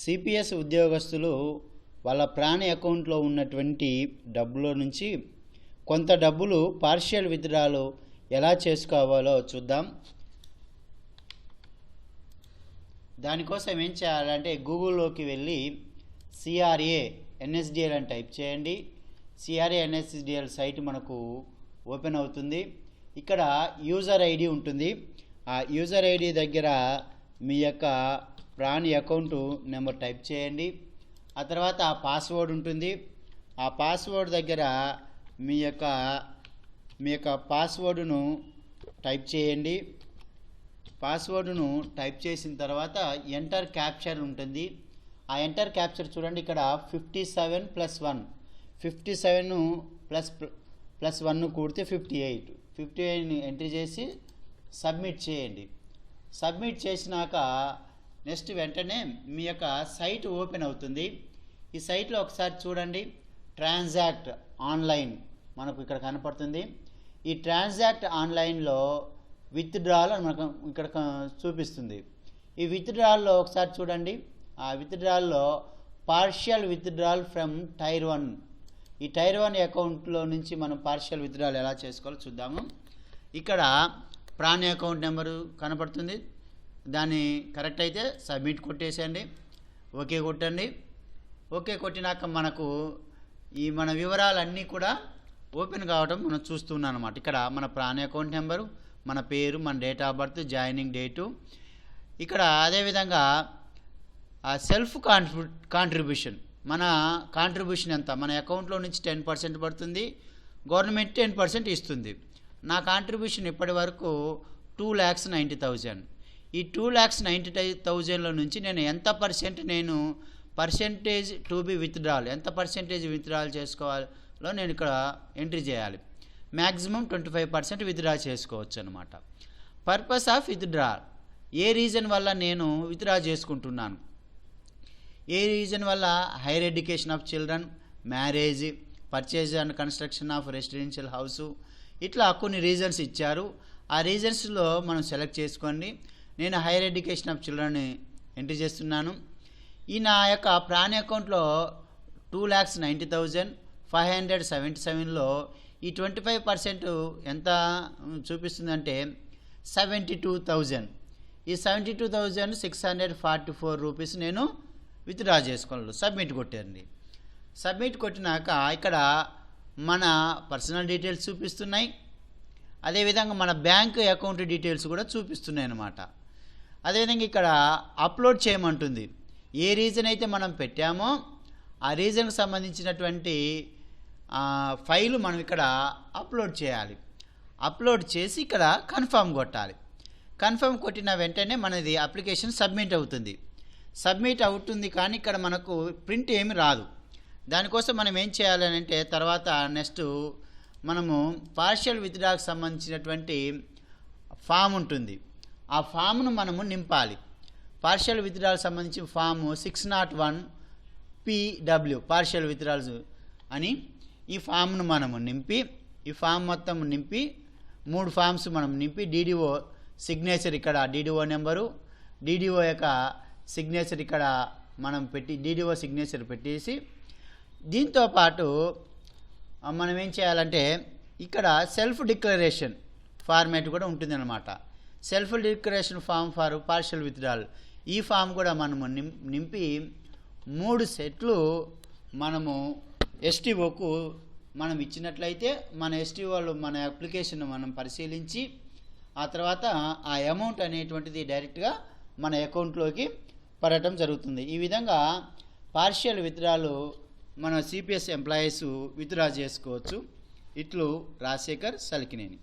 CPS ఉద్యోగస్తులు వాళ్ళ ప్రాణ అకౌంట్లో ఉన్నటువంటి డబ్బులో నుంచి కొంత డబ్బులు పార్షియల్ విత్డ్రాలు ఎలా చేసుకోవాలో చూద్దాం. దానికోసం ఏం చేయాలంటే గూగుల్లోకి వెళ్ళి సిఆర్ఏ ఎన్ఎస్డిఎల్ అని టైప్ చేయండి. సిఆర్ఏ ఎన్ఎస్డిఎల్ సైట్ మనకు ఓపెన్ అవుతుంది. ఇక్కడ యూజర్ ఐడి ఉంటుంది. ఆ యూజర్ ఐడి దగ్గర మీ యొక్క ప్రాణి అకౌంట్ నెంబర్ టైప్ చేయండి. ఆ తర్వాత పాస్వర్డ్ ఉంటుంది. ఆ పాస్వర్డ్ దగ్గర మీ యొక్క పాస్వర్డ్ను టైప్ చేయండి. పాస్వర్డ్ను టైప్ చేసిన తర్వాత ఎంటర్ క్యాప్చర్ ఉంటుంది. ఆ ఎంటర్ క్యాప్చర్ చూడండి, ఇక్కడ 57+1 57 ప్లస్ 1 కూడితే 58 58ని ఎంట్రీ చేసి సబ్మిట్ చేయండి. సబ్మిట్ చేసినాక నెక్స్ట్ వెంటనే మీ యొక్క సైట్ ఓపెన్ అవుతుంది. ఈ సైట్లో ఒకసారి చూడండి, ట్రాన్సాక్ట్ ఆన్లైన్ మనకు ఇక్కడ కనపడుతుంది. ఈ ట్రాన్సాక్ట్ ఆన్లైన్లో విత్డ్రాల్ అని మనకు ఇక్కడ చూపిస్తుంది. ఈ విత్డ్రాల్లో ఒకసారి చూడండి, ఆ విత్డ్రాల్లో పార్షియల్ విత్డ్రాల్ ఫ్రమ్ టైర్ 1, ఈ టైర్ 1 అకౌంట్లో నుంచి మనం పార్షియల్ విత్డ్రాల్ ఎలా చేసుకోవాలో చూద్దాము. ఇక్కడ ప్రాణి అకౌంట్ నెంబరు కనపడుతుంది. దాన్ని కరెక్ట్ అయితే సబ్మిట్ కొట్టేసేయండి, ఓకే కొట్టండి. ఓకే కొట్టినాక మనకు మన వివరాలన్నీ కూడా ఓపెన్ కావడం మనం చూస్తున్నాం అన్నమాట. ఇక్కడ మన ప్రాణి అకౌంట్ నెంబరు, మన పేరు, మన date of birth, joining date, ఇక్కడ అదేవిధంగా సెల్ఫ్ కాంట్రిబ్యూషన్, మన కాంట్రిబ్యూషన్ ఎంత, మన అకౌంట్లో నుంచి 10% పడుతుంది, గవర్నమెంట్ 10% ఇస్తుంది. నా కాంట్రిబ్యూషన్ ఇప్పటి వరకు 2,90,000. ఈ 2,90,000లో నుంచి నేను ఎంత పర్సెంటేజ్ టు బి విత్డ్రాల్, ఎంత పర్సెంటేజ్ విత్డ్రాల్ చేసుకోవాలో నేను ఇక్కడ ఎంట్రీ చేయాలి. మ్యాక్సిమం 25% విత్డ్రా చేసుకోవచ్చు అనమాట. Purpose of withdrawal, A reason వల్ల నేను విత్డ్రా చేసుకుంటున్నాను, ఏ రీజన్ వల్ల higher education of children, marriage, purchase and construction of residential house, ఇట్లా కొన్ని రీజన్స్ ఇచ్చారు. ఆ రీజన్స్లో మనం సెలెక్ట్ చేసుకోండి. నేను higher education of children entry చేస్తున్నాను. ఈ నా యొక్క ప్రాణి అకౌంట్లో 2,90,577లో ఈ 25% ఎంత చూపిస్తుందంటే 72,000. ఈ 72,644 రూపీస్ నేను విత్డ్రా చేసుకోవాలి. సబ్మిట్ కొట్టండి. సబ్మిట్ కొట్టినాక ఇక్కడ మన పర్సనల్ డీటెయిల్స్ చూపిస్తున్నాయి, అదేవిధంగా మన బ్యాంక్ అకౌంట్ డీటెయిల్స్ కూడా చూపిస్తున్నాయి అన్నమాట. అదేవిధంగా ఇక్కడ అప్లోడ్ చేయమంటుంది. ఏ రీజన్ అయితే మనం పెట్టామో ఆ రీజన్కి సంబంధించినటువంటి ఫైలు మనం ఇక్కడ అప్లోడ్ చేయాలి. అప్లోడ్ చేసి ఇక్కడ కన్ఫర్మ్ కొట్టాలి. కన్ఫర్మ్ కొట్టిన వెంటనే మనది అప్లికేషన్ సబ్మిట్ అవుతుంది. సబ్మిట్ అవుతుంది కానీ ఇక్కడ మనకు ప్రింట్ ఏమి రాదు. దానికోసం మనం ఏం చేయాలని అంటే తర్వాత నెక్స్ట్ మనము పార్షియల్ విత్డ్రాకి సంబంధించినటువంటి ఫామ్ ఉంటుంది. ఆ ఫామ్ను మనము నింపాలి. పార్షియల్ విత్డ్రాకి సంబంధించి ఫాము 601 PW పార్షియల్ విత్డ్రాల్స్ అని ఈ ఫామ్ను మనము నింపి, ఈ ఫామ్ మొత్తం నింపి 3 ఫామ్స్ మనం నింపి DDO సిగ్నేచర్, ఇక్కడ DDO నెంబరు, DDO యొక్క సిగ్నేచర్ ఇక్కడ మనం పెట్టి DDO సిగ్నేచర్ పెట్టేసి, దీంతో పాటు మనం ఏం చేయాలంటే ఇక్కడ సెల్ఫ్ డిక్లరేషన్ ఫార్మాట్ కూడా ఉంటుంది అన్నమాట. Self declaration form for partial withdrawal, ఈ ఫామ్ కూడా మనము నింపి 3 సెట్లు మనము STOకు మనం ఇచ్చినట్లయితే మన STOలు మన అప్లికేషన్ మనం పరిశీలించి ఆ తర్వాత ఆ అమౌంట్ అనేటువంటిది డైరెక్ట్గా మన అకౌంట్లోకి పడటం జరుగుతుంది. ఈ విధంగా పార్షియల్ విత్డ్రాలు మన సిపిఎస్ ఎంప్లాయీస్ విత్డ్రా చేసుకోవచ్చు. ఇట్లు రాజశేఖర్ సలికినేని.